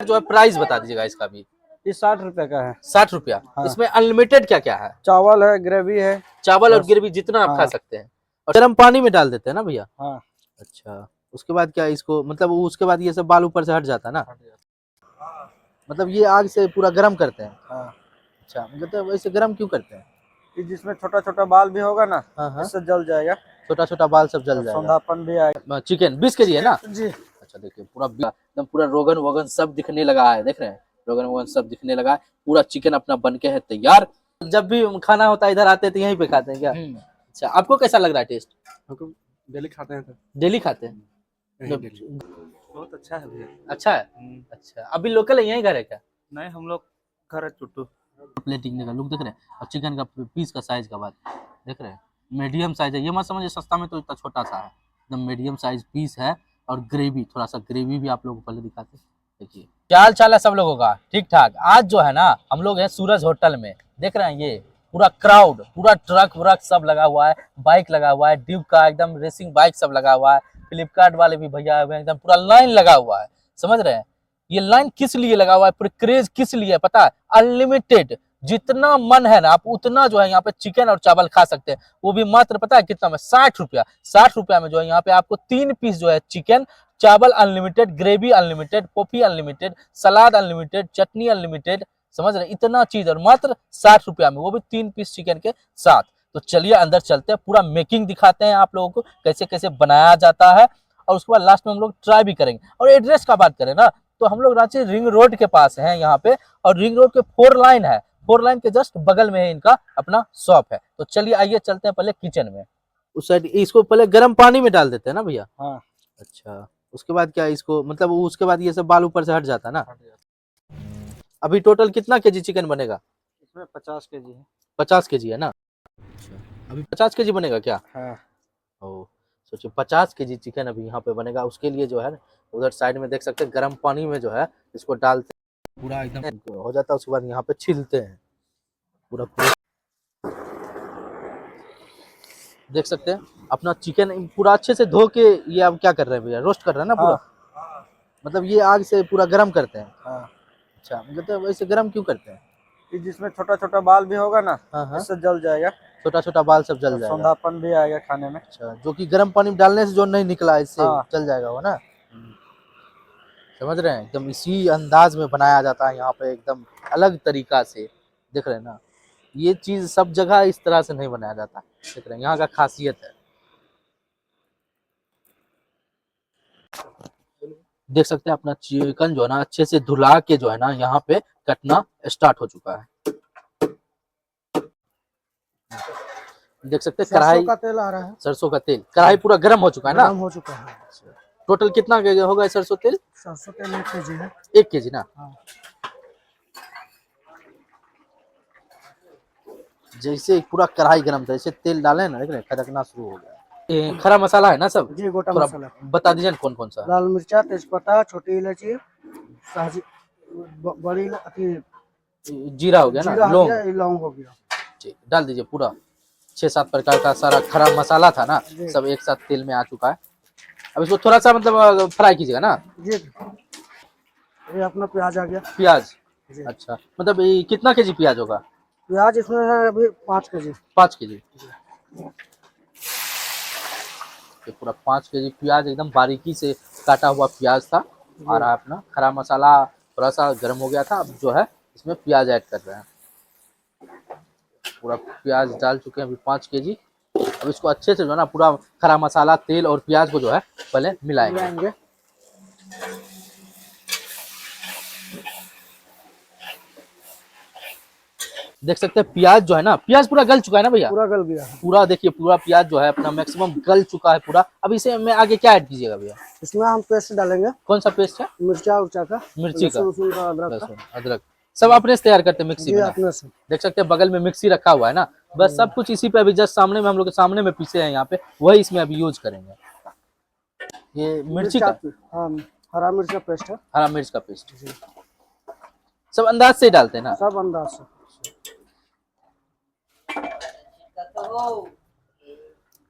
जो है प्राइस बता दीजिएगा इसका भी। ये 60 रुपए का है। 60 रुपया। हाँ। इसमें अनलिमिटेड क्या क्या है? चावल है, ग्रेवी है, चावल और बस। ग्रेवी जितना आप खा हाँ सकते हैं। और गर्म पानी में डाल देते हैं ना भैया? हाँ। अच्छा, उसके बाद क्या इसको मतलब उसके बाद ये सब बाल ऊपर से हट जाता है ना? मतलब ये आग से पूरा गर्म करते हैं? हाँ। अच्छा, मतलब वैसे गर्म क्यों करते हैं? कि जिसमें छोटा छोटा बाल भी होगा ना, हाँ हाँ, इससे जल जाएगा, छोटा छोटा बाल सब जल और जाएगा। सौंधापन भी आएगा। चिकन 20 केजी है ना? जी। अच्छा, देखिए पूरा एकदम पूरा रोगन वोगन सब दिखने लगा है, देख रहे हैं? रोगन वोगन सब दिखने लगा है। पूरा चिकन अपना बन के है तैयार। जब भी खाना होता है इधर आते हैं तो यहीं पे खाते हैं क्या? अच्छा, आपको कैसा लग रहा है टेस्ट? हमको डेली खाते हैं तो डेली खाते हैं? बहुत अच्छा है भैया। अच्छा है। अच्छा, अभी लोकल है, यहीं घर है क्या? नहीं, हम लोग घर है चुट्टू। प्लेटिंग का लुक देख रहे हैं? और चिकन का पीस का साइज का बात देख रहे हैं? मीडियम साइज है, ये मत समझिए सस्ता में तो इतना छोटा सा है, एकदम मीडियम साइज पीस है। और ग्रेवी, थोड़ा सा ग्रेवी भी आप लोगों को पहले दिखाते हैं। देखिए क्या हाल चाल है सब लोगों का, ठीक ठाक। आज जो है ना हम लोग हैं सूरज होटल में, देख रहे हैं ये पूरा क्राउड, पूरा ट्रक व्रक सब लगा हुआ है, बाइक लगा हुआ है, ड्यूक का एकदम रेसिंग बाइक सब लगा हुआ है, फ्लिपकार्ट वाले भी भैया हुए हैं, एकदम पूरा लाइन लगा हुआ है, समझ रहे हैं? ये लाइन किस लिए लगा हुआ है, पूरे क्रेज किस लिए है पता है? अनलिमिटेड, जितना मन है ना आप उतना जो है यहाँ पे चिकन और चावल खा सकते हैं। वो भी मात्र पता है कितना में? 60 रुपया। 60 रुपया में जो है यहाँ पे आपको 3 पीस जो है चिकन, चावल unlimited, gravy unlimited, coffee unlimited, salad unlimited, chutney unlimited, समझ रहे? इतना चीज और मात्र 60 रुपया में, वो भी 3 पीस चिकन के साथ। तो चलिए अंदर चलते हैं, पूरा मेकिंग दिखाते हैं आप लोगों को कैसे कैसे बनाया जाता है, और उसके बाद लास्ट में हम लोग ट्राई भी करेंगे। और एड्रेस का बात करें ना तो हम लोग रांची रिंग रोड के पास हैं यहाँ पे, और रिंग रोड के 4 लाइन है, 4 लाइन के जस्ट बगल में है इनका अपना शॉप है। तो चलिए आइए चलते हैं पहले किचन में। उस साइड इसको पहले गर्म पानी में डाल देते हैं ना भैया? हाँ। अच्छा, उसके बाद क्या इसको मतलब उसके बाद ये सब बाल ऊपर से हट जाता है ना? अभी टोटल कितना केजी चिकन बनेगा? इसमें 50 kg है। 50 केजी है ना? अच्छा, अभी 50 केजी बनेगा क्या? हाँ। ओ, सोचिए 50 केजी चिकन अभी यहाँ पे बनेगा। उसके लिए जो है उधर साइड में देख सकते हैं गर्म पानी में जो है इसको डालते हैं, पूरा एकदम हो जाता है। उसके बाद यहाँ पे छिलते हैं पूरा पूरा, देख सकते हैं अपना चिकन पूरा अच्छे से धो के। ये अब क्या कर रहे हैं भैया? रोस्ट कर रहे हैं ना पूरा? मतलब ये आग से पूरा गर्म करते हैं? हाँ। अच्छा, मतलब वैसे गर्म क्यों करते हैं? कि जिसमें छोटा छोटा बाल भी होगा ना, हाँ हाँ, इससे जल जाएगा, छोटा छोटा बाल सब जल और जाएगा। सौंधापन भी आएगा खाने में। अच्छा, जो कि गर्म पानी में डालने से जो नहीं निकला इससे हाँ। जल जाएगा वो ना? समझ रहे हैं? एकदम इसी अंदाज में बनाया जाता है यहाँ पे, एकदम अलग तरीका से, देख रहे हैं ना? ये चीज सब जगह इस तरह से नहीं बनाया जाता, देख रहे हैं? यहाँ का खासियत है। देख सकते हैं अपना चिकन जो है ना अच्छे से धुला के जो है ना यहाँ पे कटना स्टार्ट हो चुका है। देख सकते हैं कढ़ाई, सरसों का तेल आ रहा है। सरसों का तेल, कढ़ाई पूरा गर्म हो चुका है ना? गरम हो चुका है। टोटल कितना होगा सरसों तेल? सरसों तेल 1 kg है। 1 केजी ना? हाँ। जैसे पूरा कढ़ाई गर्म था, जैसे तेल डाले ना, देख रहे हैं खदकना शुरू हो गया। ये खड़ा मसाला है ना सब? जी, गोटा थोड़ा मसाला। बता दीजिए कौन कौन सा? लाल मिर्चा, तेजपत्ता, छोटी इलायची, बड़ी जीरा हो गया ना? जीरा हो लौंग? गया, लौंग हो गया। ठीक, डाल दीजिए पूरा। 6-7 प्रकार का सारा खड़ा मसाला था ना, सब एक साथ तेल में आ चुका है। अब इसको थोड़ा सा मतलब फ्राई कीजिएगा ना? जी। ये अपना प्याज आ गया। प्याज? अच्छा, मतलब ये कितना केजी प्याज होगा? प्याज इसमें है अभी 5 kg। 5 केजी। ये पूरा 5 केजी प्याज एकदम बारीकी से काटा हुआ प्याज था। आ रहा है अपना खड़ा मसाला, थोड़ा सा गर्म हो गया था। अब जो है इसमें प्याज ऐड कर रहे हैं, पूरा प्याज डाल चुके हैं अभी 5 केजी। अब इसको अच्छे से जो है ना पूरा खड़ा मसाला, तेल और प्याज को जो है पहले मिलाएंगे। देख सकते हैं प्याज जो है ना, प्याज पूरा गल चुका है ना भैया? पूरा गल गया। पूरा देखिए पूरा प्याज जो है अपना मैक्सिमम गल चुका है पूरा। अब इसे में आगे क्या ऐड कीजिएगा भैया? इसमें हम पेस्ट डालेंगे। कौन सा पेस्ट है? मिर्चा उर्चा का, मिर्ची का, लहसुन का, अदरक का। लहसुन अदरक सब अपने से तैयार करते हैं मिक्सी में ना? अपने से। देख सकते हैं बगल में मिक्सी रखा हुआ है ना, बस सब कुछ इसी पे अभी जस्ट सामने में हम लोग के सामने में पीसे हैं यहाँ पे, वही इसमें अभी यूज करेंगे। ये मिर्ची का? हाँ, हरा मिर्च का पेस्ट है। हरा मिर्च का पेस्ट सब अंदाज से डालते हैं ना? सब अंदाज से।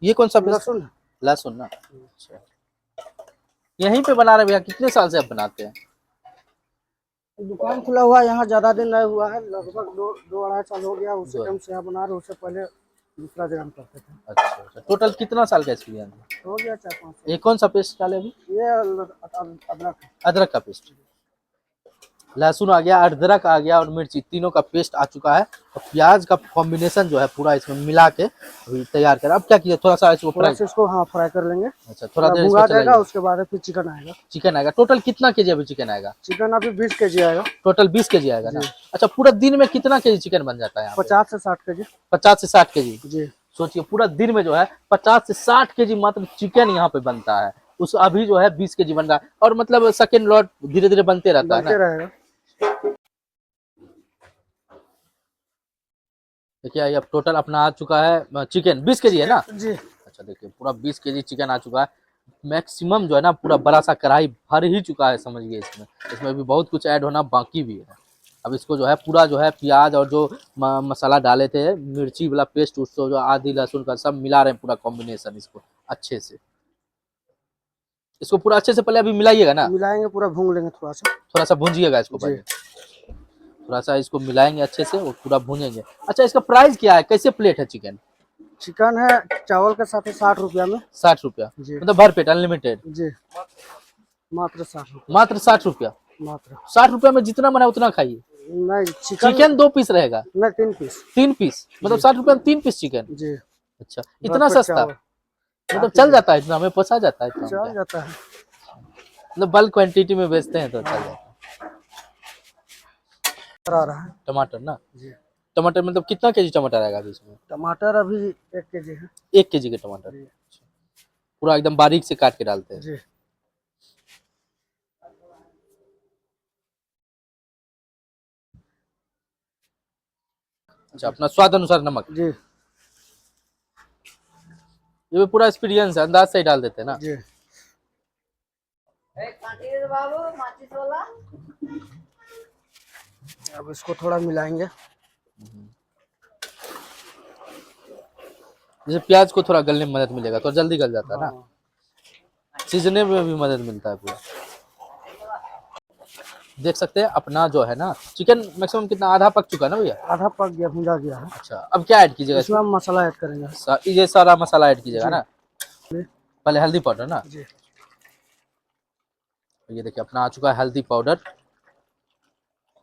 ये कौन सा पेस्ट? लहसुन। लहसुन ना? अच्छा, यहीं पे बना रहे भैया? कितने साल से आप बनाते हैं? दुकान खुला हुआ है, यहाँ ज्यादा दिन नहीं हुआ है, लगभग दो अढ़ाई साल हो गया। उसी दो। टाइम से यहाँ बना रहे, उससे पहले दूसरा जगह हम करते थे। अच्छा अच्छा, टोटल कितना साल का एक्सपीरियंस है? हो गया 4-5 ये कौन सा पेस्ट डाले अभी? साल। ये अदरक है। अदरक का पेस्ट, लहसुन आ गया, अदरक आ गया और मिर्ची, तीनों का पेस्ट आ चुका है। और प्याज का कॉम्बिनेशन जो है पूरा इसमें मिला के अभी तैयार करा। अब क्या किया, थोड़ा सा इसको थोड़ा फ्राई। सा इसको हाँ फ्राई कर लेंगे। अच्छा, थोड़ा देर भुंगा इसमें जाएगा, चलाइए। उसके बाद फिर चिकन आएगा। चिकन आएगा, टोटल कितना केजी अभी चिकन आएगा? चिकन अभी 20 kg आएगा। टोटल 20 केजी आएगा ना? जी। अच्छा, पूरा दिन में कितना केजी चिकन बन जाता है यहाँ पे? 50 से 60 kg। 50 से 60 केजी। जी। सोचिए, पूरा दिन में जो है 50 से 60 केजी मात्र चिकन यहाँ पे बनता है। उस अभी जो है 20 केजी बन रहा है, और मतलब सेकेंड लॉट धीरे धीरे बनते रहता है बनते ना। रहेगा। देखिए, अब टोटल अपना आ चुका है चिकन 20 केजी है ना? जी। अच्छा, देखिए पूरा 20 केजी चिकन आ चुका है। मैक्सिमम जो है ना पूरा बड़ा सा कढ़ाई भर ही चुका है, समझिए। इसमें भी बहुत कुछ ऐड होना बाकी भी है। अब इसको जो है पूरा जो है प्याज और जो मसाला डाले थे, मिर्ची वाला पेस्ट, उसको जो आदि लहसुन का सब मिला रहे हैं, पूरा कॉम्बिनेशन इसको अच्छे से। इसको पूरा अच्छे से पहले अभी मिलाइएगा ना? मिलाएंगे, पूरा भून लेंगे थोड़ा सा। थोड़ा सा भूंजिएगा इसको जी। पहले, थोड़ा सा इसको मिलाएंगे अच्छे से और पूरा भूनेंगे। अच्छा, इसका प्राइस क्या है, कैसे प्लेट है चिकन? चिकन है चावल के साथ 60 रुपया में। 60 रुपया, जी। मतलब भर पेट अनलिमिटेड? जी, मात्र 60 रुपया। मात्र 60 रुपया? मात्र 60 रुपया में जितना बना उतना खाइए। नहीं, चिकन चिकन 2 पीस रहेगा? नहीं, 3 पीस। 3 पीस, मतलब 60 रुपया में 3 पीस चिकन? जी। अच्छा, इतना भरपेट सस्ता? चावल। मतलब चल जाता है इतना, हमें पोसा जाता है इतना? चल जाता है। मतलब बल्क क्वांटिटी में बेचते हैं तो चल जाता है। आ रहा है। टमाटर ना? जी। टमाटर मतलब कितना केजी टमाटर आएगा अभी इसमें? टमाटर अभी 1 kg है। 1 केजी के टमाटर जी। पूरा एकदम बारीक से काट के डालते हैं? जी। अच्छा, अपना स्वाद अनुसार नमक? जी। ये भी पूरा एक्सपीरियंस है, अंदाज से ही डाल देते हैं ना? जी। अब इसको थोड़ा मिलाएंगे। जैसे प्याज को थोड़ा गलने में मदद मिलेगा तो जल्दी गल जाता है ना? हाँ। सीजने में भी मदद मिलता है पूरा। देख सकते हैं अपना जो है ना चिकन मैक्सिमम कितना, आधा पक चुका है ना भैया? आधा पक गया, भुंजा गया है। अच्छा, अब क्या ऐड कीजिएगा इसमें हम मसाला ऐड करेंगे। ये सारा मसाला ऐड कीजिएगा जी। ना? पहले हल्दी पाउडर ना? जी। ये देखिए अपना आ चुका है हल्दी पाउडर।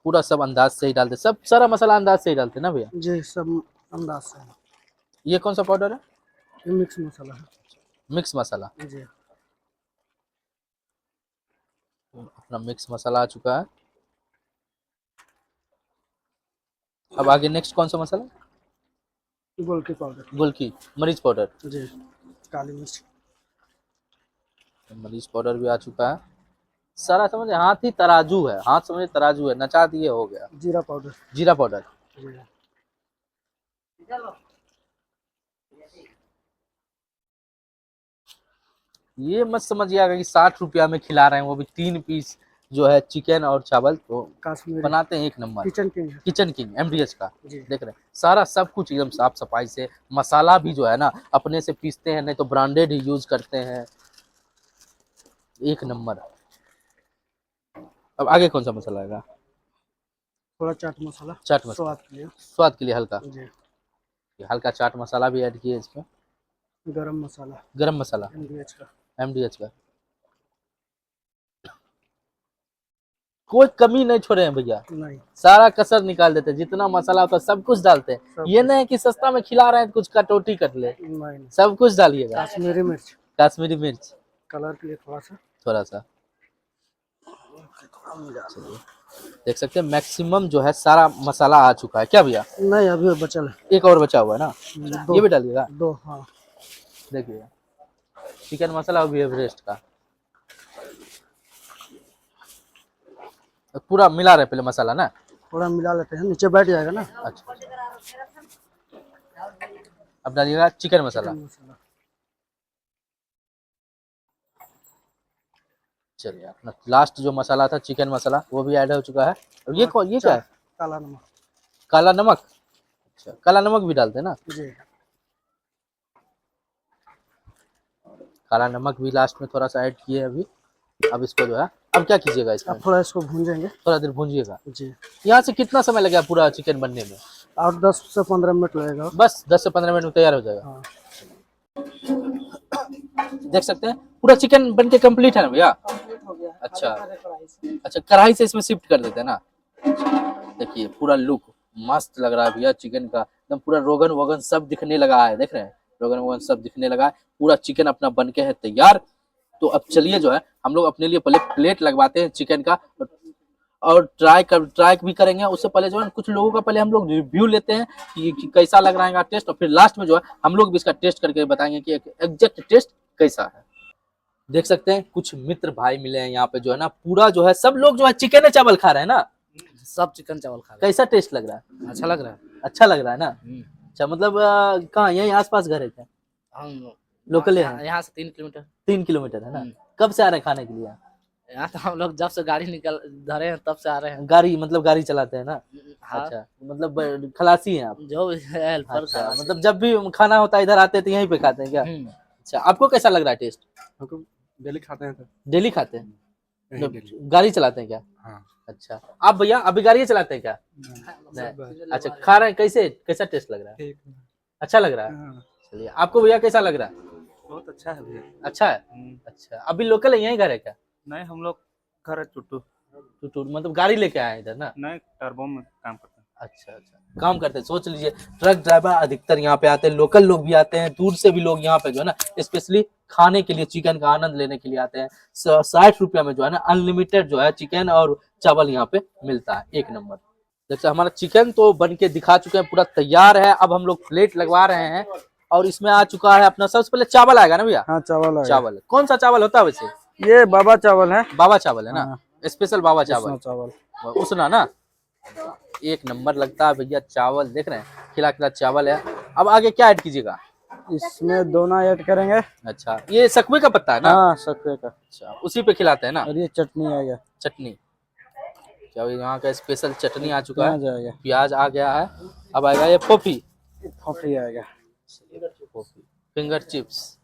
पूरा सब अंदाज से ही डालते, सब सारा मसाला अंदाज से ही डालते ना भैया? जी, सब अंदाज से। ये कौन सा पाउडर है? ये मिक्स मसाला है। मिक्स मसाला। जी। अपना मिक्स मसाला आ चुका है। अब आगे नेक्स्ट कौन सा मसाला? गोलकी पाउडर। गोलकी मरीच पाउडर। जी। काली मिर्च। मरीच पाउडर भी आ चुका है। सारा समझे हाथ ही तराजू है, हाथ समझे तराजू है, नचा दिए हो गया। जीरा पाउडर। जीरा पाउडर। जी। ये मत समझिएगा कि 60 रुपया में खिला रहे हैं, वो भी 3 पीस जो है चिकन और चावल, तो कश्मीरी बनाते हैं एक नंबर। किचन किंग है। किचन किंग MDH का। जी। देख रहे हैं सारा सब कुछ एकदम साफ सफाई से, मसाला भी जो है ना अपने से पीसते हैं, नहीं तो ब्रांडेड ही यूज करते हैं, एक नंबर। अब आगे कौन सा मसाला आएगा? थोड़ा चाट मसाला। चाट मसाला, स्वाद के लिए। स्वाद के लिए हल्का। जी। हल्का चाट मसाला भी ऐड किए इसमें। गरम मसाला। गरम मसाला MDH का। MDH का। कोई कमी नहीं छोड़े हैं भैया, नहीं। सारा कसर निकाल देते हैं, जितना मसाला होता है सब कुछ डालते हैं। सब ये नहीं कि सस्ता में खिला रहे हैं कुछ कटौती कर ले, नहीं। सब कुछ डालिएगा। कश्मीरी मिर्च कश्मीरी मिर्च कलर के लिए थोड़ा सा। थोड़ा सा। चलिए, देख सकते हैं मैक्सिमम जो है सारा मसाला आ चुका है क्या भैया? नहीं, अभी बचल है। एक और बचा हुआ है ना? दो। ये भी डालिएगा। 2। हाँ। देखिए चिकन मसाला भी एवरेस्ट का पूरा मिला रहे पहले मसाला ना? थोड़ा मिला लेते हैं, नीचे बैठ जाएगा ना। अच्छा, अब डालिएगा चिकन मसाला। चिकन मसाला। चलिए, अपना लास्ट जो मसाला था चिकन मसाला वो भी ऐड हो चुका है। और ये क्या है? काला नमक। काला नमक। अच्छा, काला नमक भी डालते हैं ना? जी। काला नमक भी लास्ट में थोड़ा सा ऐड किए अभी। अब इसको जो है अब क्या कीजिएगा इसमें? अब थोड़ा इसको भूंजेंगे थोड़ा देर भूंजिएगा। जी। यहाँ से कितना समय लगेगा पूरा चिकन बनने में? और 10 से 15 मिनट लगेगा। बस 10 से 15 मिनट में तैयार हो जाएगा। हाँ। देख सकते हैं पूरा चिकन बन के कम्प्लीट है ना भैया? कंप्लीट हो गया। अच्छा। कढ़ाई से। अच्छा, कढ़ाई से इसमें शिफ्ट कर देते हैं ना। देखिए पूरा लुक मस्त लग रहा है भैया चिकन का, एकदम पूरा रोगन वोगन सब दिखने लगा है, देख रहे हैं रोगन वोगन सब दिखने लगा है। पूरा चिकन अपना बन के है तैयार। तो अब चलिए जो है हम लोग अपने लिए पहले प्लेट लगवाते हैं चिकन का, और ट्राई भी करेंगे। उससे पहले जो है कुछ लोगों का पहले हम लोग रिव्यू लेते हैं कि कैसा लग रहा है टेस्ट, और फिर लास्ट में जो है हम लोग भी इसका टेस्ट करके बताएंगे कि एग्जैक्ट टेस्ट कैसा है। देख सकते हैं कुछ मित्र भाई मिले हैं यहाँ पे, जो है ना पूरा जो है सब लोग जो है चिकन चावल खा रहे हैं ना। सब चिकन चावल खा रहे कैसा टेस्ट लग रहा है? हैं। अच्छा लग रहा है। अच्छा लग रहा है ना। अच्छा, मतलब कहाँ, यहीं आसपास घर है क्या? हम लोकल है? यहाँ से 3 किलोमीटर। 3 किलोमीटर है ना। कब से आ रहे हैं खाने के लिए? यहाँ तो हम लोग जब से गाड़ी निकल धरे हैं तब से आ रहे हैं। गाड़ी मतलब गाड़ी चलाते हैं ना। हाँ। अच्छा, मतलब खलासी हैं आप? जो भी है हेल्पर। अच्छा, मतलब जब भी खाना होता है इधर आते हैं तो यहीं पे खाते हैं क्या? अच्छा, आपको कैसा लग रहा है टेस्ट? हमको डेली खाते हैं तो डेली खाते हैं? नहीं, मतलब डेली। गाड़ी चलाते हैं क्या? हाँ। अच्छा, आप भैया अभी गाड़ी चलाते हैं क्या? नहीं। अच्छा, खा रहे हैं, कैसा टेस्ट लग रहा है? ठीक। अच्छा लग रहा है। हाँ, चलिए, आपको भैया कैसा लग रहा है? बहुत अच्छा है भैया। अच्छा है। अच्छा, अभी लोकल है, यहीं घर है क्या? नहीं, हम लोग घर है टुट्टू। तो मतलब गाड़ी लेके आए हैं इधर ना। नहीं, टर्बो में काम करते हैं। अच्छा अच्छा, काम करते हैं। सोच लीजिए ट्रक ड्राइवर अधिकतर यहाँ पे आते हैं, लोकल लोग भी आते हैं, दूर से भी लोग यहाँ पे जो है ना स्पेशली खाने के लिए चिकन का आनंद लेने के लिए आते हैं। 60 रुपया में जो है ना अनलिमिटेड जो है चिकन और चावल यहाँ पे मिलता है, एक नंबर। जैसे हमारा चिकन तो बन के दिखा चुके हैं, पूरा तैयार है। अब हम लोग प्लेट लगवा रहे हैं, और इसमें आ चुका है अपना सबसे पहले चावल आएगा ना भैया? हाँ चावल आएगा। चावल कौन सा चावल होता है वैसे? ये बाबा चावल है। बाबा चावल है ना। हाँ। स्पेशल बाबा चावल। चावल उसना ना, एक नंबर लगता है भैया चावल। देख रहे हैं खिला खिला चावल है। अब आगे क्या ऐड कीजिएगा? इसमें दोना ऐड करेंगे। अच्छा, ये सखुए का पत्ता है ना? हाँ सत्तू का। अच्छा, उसी पे खिलाते हैं ना। और ये चटनी आएगा। चटनी क्या, यहाँ का स्पेशल चटनी आ चुका प्याज है, आएगा। प्याज आ गया है। अब आएगा ये पोपी, फफड़ी आएगा। फिंगर चिप्स,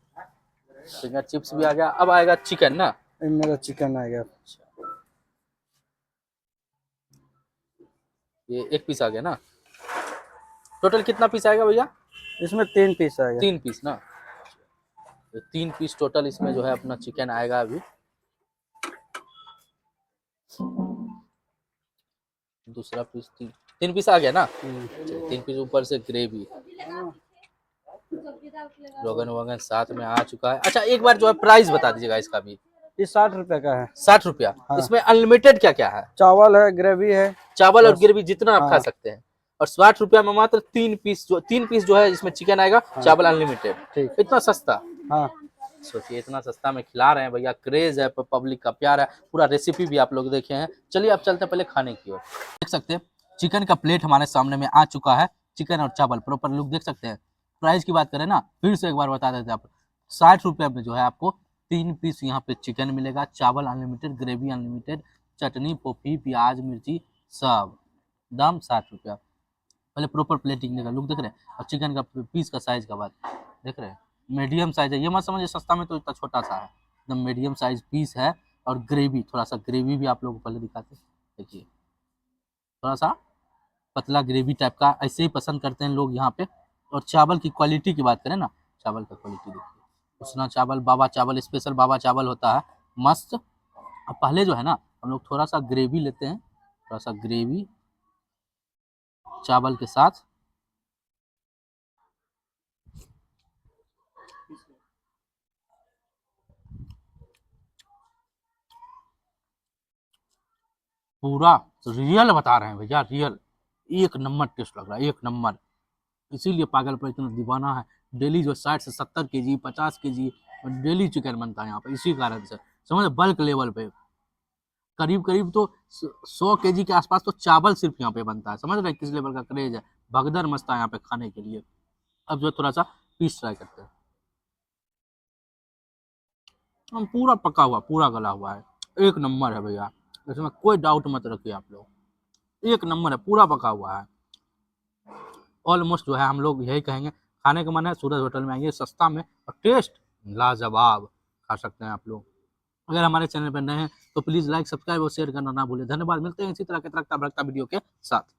फिंगर चिप्स भी आ गया। अब आएगा चिकन ना। ये मेरा चिकन आएगा। ये एक पीस आ गया ना। टोटल कितना पीस आएगा भैया? इसमें 3 पीस आएगा। 3 पीस ना। तो 3 पीस टोटल इसमें जो है अपना चिकन आएगा अभी। दूसरा पीस 3 पीस आ गया ना। 3 पीस ऊपर से ग्रेवी, रोगन वोगन साथ में आ चुका है। अच्छा, एक बार जो है प्राइस बता दीजिएगा इसका भी। ये 60 रुपए का है। 60 रुपया। हाँ। इसमें अनलिमिटेड क्या क्या है? चावल है, ग्रेवी है, चावल और ग्रेवी जितना आप खा हाँ। सकते हैं। और 60 रुपया में मात्र 3 पीस जो है इसमें चिकन आएगा। हाँ। चावल अनलिमिटेड। ठीक। इतना सस्ता। हाँ। सोचिए इतना सस्ता में खिला रहे हैं भैया। क्रेज है, पब्लिक का प्यार है। पूरा रेसिपी भी आप लोग देखे हैं। चलिए अब चलते हैं पहले खाने की ओर। देख सकते हैं चिकन का प्लेट हमारे सामने में आ चुका है। चिकन और चावल प्रॉपर लुक देख सकते हैं। प्राइस की बात करें ना, फिर से एक बार बता देते हैं आप। 60 रुपये में जो है आपको 3 पीस यहाँ पे चिकन मिलेगा, चावल अनलिमिटेड, ग्रेवी अनलिमिटेड, चटनी, पोपी, प्याज, मिर्ची, सब। दाम 60 रुपया। पहले प्रॉपर प्लेटिंग का लुक देख रहे हैं, और चिकन का पीस का साइज का बात देख रहे हैं। मीडियम साइज है, ये मत समझिए सस्ता में तो इतना छोटा सा है, एकदम मीडियम साइज पीस है। और ग्रेवी, थोड़ा सा ग्रेवी भी आप लोगों को पहले दिखाते हैं। देखिए थोड़ा सा पतला ग्रेवी टाइप का, ऐसे ही पसंद करते हैं लोग यहाँ पे। और चावल की क्वालिटी की बात करें ना, चावल का क्वालिटी देखिए, उसना चावल, बाबा चावल, स्पेशल बाबा चावल होता है, मस्त। अब पहले जो है ना हम लोग थोड़ा सा ग्रेवी लेते हैं, थोड़ा सा ग्रेवी चावल के साथ। पूरा रियल बता रहे हैं भैया, रियल एक नंबर टेस्ट लग रहा है, एक नंबर। इसीलिए पागल पर इतना दीवाना है। डेली जो 60 से 70 केजी, 50 केजी डेली चिकन बनता है यहाँ पे, इसी कारण से समझ, बल्क लेवल पे। करीब करीब तो 100 केजी के आसपास तो चावल सिर्फ यहाँ पे बनता है। समझ रहे किस लेवल का क्रेज है। भगदड़ मस्त है यहाँ पे खाने के लिए। अब जो थोड़ा सा पीस ट्राई करते हैं। हम पूरा पका हुआ, पूरा गला हुआ है, एक नंबर है भैया, इसमें कोई डाउट मत रखिए आप लोग। एक नंबर है, पूरा पका हुआ है। ऑलमोस्ट जो है हम लोग यही कहेंगे, खाने का मन है सूरज होटल में आइए, सस्ता में और टेस्ट लाजवाब, खा सकते हैं आप लोग। अगर हमारे चैनल पर नए हैं तो प्लीज़ लाइक सब्सक्राइब और शेयर करना ना भूलें। धन्यवाद, मिलते हैं इसी तरह के तड़कता भड़कता वीडियो के साथ।